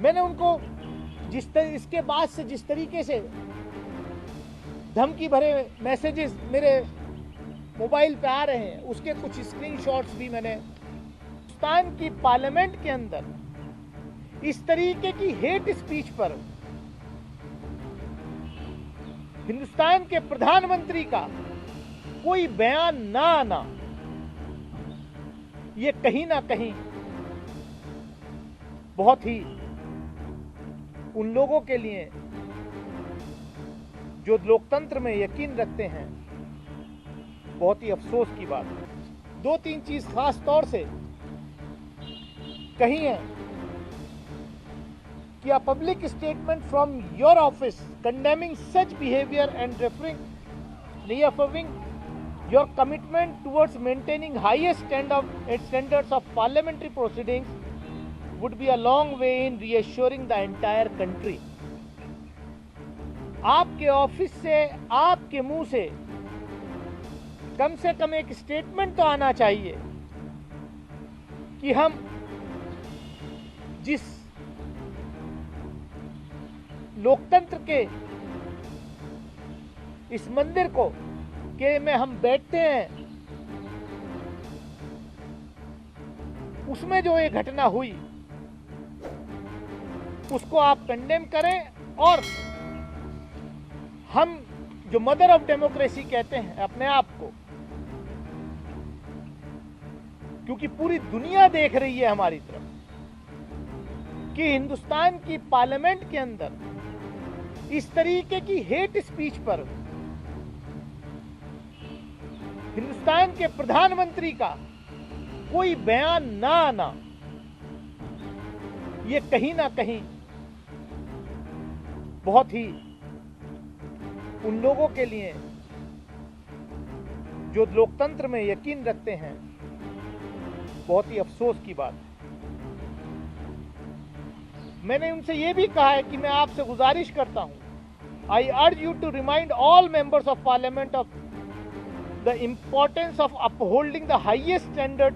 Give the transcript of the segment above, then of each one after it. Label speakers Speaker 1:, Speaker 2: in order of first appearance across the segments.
Speaker 1: मैंने उनको इसके बाद से जिस तरीके से धमकी भरे मैसेजेस मेरे मोबाइल पे आ रहे हैं, उसके कुछ स्क्रीनशॉट्स भी मैंने हिंदुस्तान की पार्लियामेंट के अंदर इस तरीके की हेट स्पीच पर हिंदुस्तान के प्रधानमंत्री का कोई बयान ना आना, ये कहीं ना कहीं बहुत ही उन लोगों के लिए जो लोकतंत्र में यकीन रखते हैं बहुत ही अफसोस की बात है। दो तीन चीज खास तौर से कही है कि a public statement from your office condemning such behavior and reaffirming your commitment towards maintaining highest standards of parliamentary proceedings would be a long way in reassuring the entire country. आपके ऑफिस से, आपके मुंह से कम एक statement तो आना चाहिए कि हम जिस लोकतंत्र के इस मंदिर को के में हम बैठते हैं, उसमें जो ये घटना हुई उसको आप कंडेम करें और हम जो मदर ऑफ डेमोक्रेसी कहते हैं अपने आप को, क्योंकि पूरी दुनिया देख रही है हमारी तरफ कि हिंदुस्तान की पार्लियामेंट के अंदर इस तरीके की हेट स्पीच पर हिंदुस्तान के प्रधानमंत्री का कोई बयान ना आना, ये कहीं ना कहीं बहुत ही उन लोगों के लिए जो लोकतंत्र में यकीन रखते हैं बहुत ही अफसोस की बात है। मैंने उनसे यह भी कहा है कि मैं आपसे गुजारिश करता हूं, I urge you to remind all members of parliament of the importance of upholding the highest standard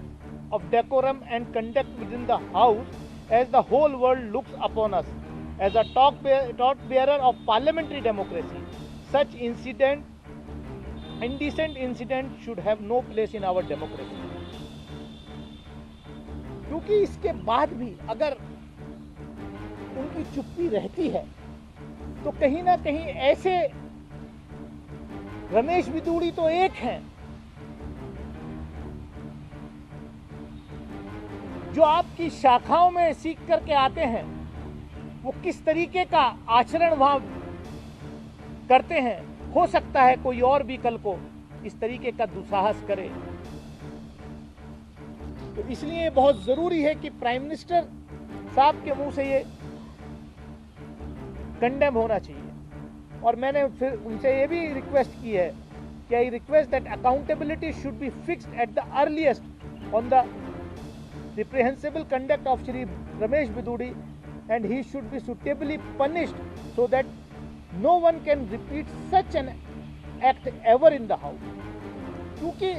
Speaker 1: of decorum and conduct within the house as the whole world looks upon us as a torch bearer of parliamentary democracy. Such indecent incident should have no place in our democracy. क्योंकि इसके बाद भी अगर उनकी चुप्पी रहती है तो कहीं ना कहीं ऐसे रमेश बिदूड़ी तो एक हैं जो आपकी शाखाओं में सीख करके आते हैं, वो किस तरीके का आचरण वहां करते हैं, हो सकता है कोई और भी कल को इस तरीके का दुस्साहस करे। तो इसलिए बहुत जरूरी है कि प्राइम मिनिस्टर साहब के मुंह से ये कंडेम होना चाहिए। और मैंने फिर उनसे ये भी रिक्वेस्ट की है कि I request that accountability should be fixed at the earliest on the reprehensible conduct of Shri Ramesh Bidudi and he should be suitably punished so that no one can repeat such an act ever in the house. क्योंकि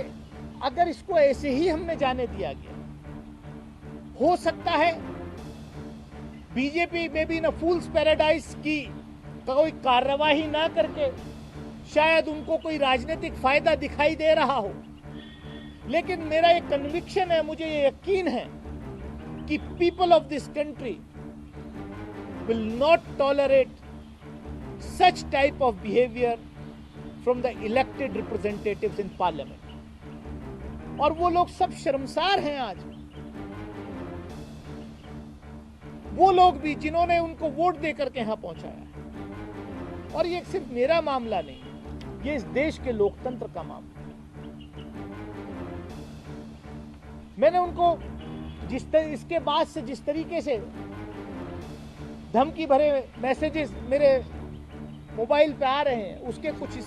Speaker 1: अगर इसको ऐसे ही हमने जाने दिया गया, हो सकता है बीजेपी में भी न फूल्स पैराडाइज की कोई कार्रवाई ना करके शायद उनको कोई राजनीतिक फायदा दिखाई दे रहा हो, लेकिन मेरा एक कन्विक्शन है, मुझे ये यकीन है कि people of this country will not tolerate such type of behaviour from the elected representatives in parliament. और वो लोग सब शर्मसार हैं आज, वो लोग भी जिन्होंने उनको वोट देकर के यहां पहुंचाया। और ये सिर्फ मेरा मामला नहीं, ये इस देश के लोकतंत्र का मामला। मैंने उनको इसके बाद से जिस तरीके से धमकी भरे मैसेजेस मेरे मोबाइल पे आ रहे हैं, उसके कुछ